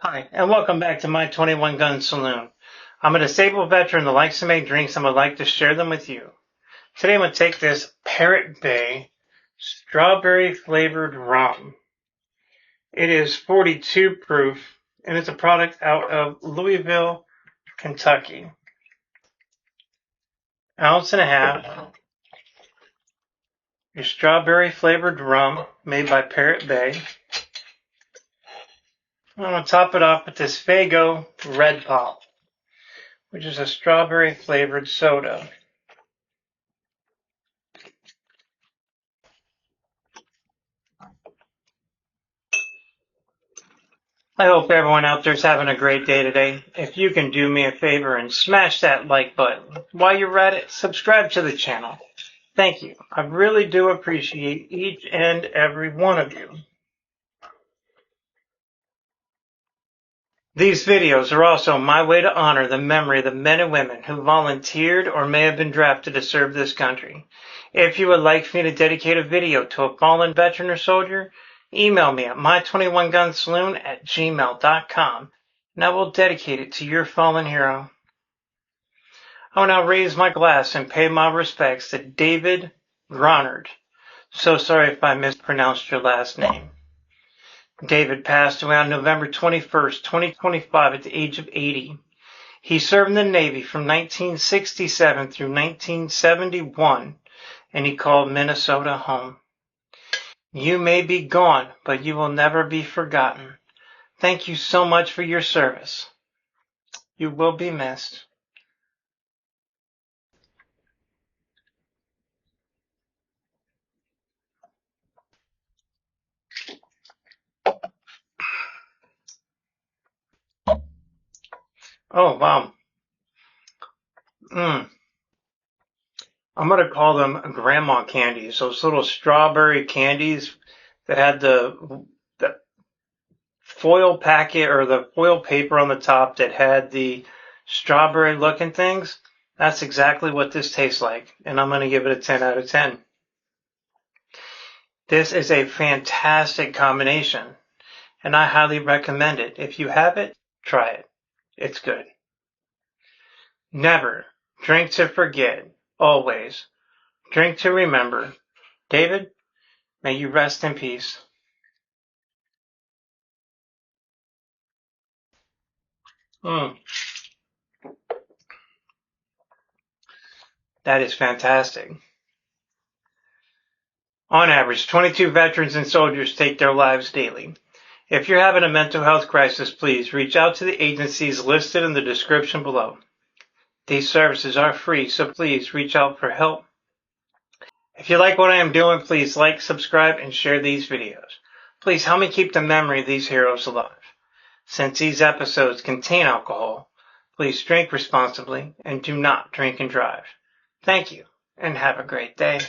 Hi, and welcome back to my 21 Gun Saloon. I'm a disabled veteran that likes to make drinks and would like to share them with you. Today I'm going to take this Parrot Bay strawberry flavored rum. It is 42 proof and it's a product out of Louisville, Kentucky. Ounce and a half. Your strawberry flavored rum made by Parrot Bay. I'm going to top it off with this Faygo Redpop, which is a strawberry flavored soda. I hope everyone out there's having a great day today. If you can do me a favor and smash that like button. While you're at it, subscribe to the channel. Thank you. I really do appreciate each and every one of you. These videos are also my way to honor the memory of the men and women who volunteered or may have been drafted to serve this country. If you would like for me to dedicate a video to a fallen veteran or soldier, email me at my21gunsaloon@gmail.com and I will dedicate it to your fallen hero. I will now raise my glass and pay my respects to David Gronert. So sorry if I mispronounced your last name. David passed away on November 21st, 2025 at the age of 80. He served in the Navy from 1967 through 1971, and he called Minnesota home. You may be gone, but you will never be forgotten. Thank you so much for your service. You will be missed. Oh, wow. I'm going to call them grandma candies, those little strawberry candies that had the foil packet or the foil paper on the top that had the strawberry looking things. That's exactly what this tastes like, and I'm going to give it a 10 out of 10. This is a fantastic combination, and I highly recommend it. If you have it, try it. It's good. Never drink to forget. Always drink to remember. David, may you rest in peace. That is fantastic. On average, 22 veterans and soldiers take their lives daily. If you're having a mental health crisis, please reach out to the agencies listed in the description below. These services are free, so please reach out for help. If you like what I am doing, please like, subscribe, and share these videos. Please help me keep the memory of these heroes alive. Since these episodes contain alcohol, please drink responsibly and do not drink and drive. Thank you, and have a great day.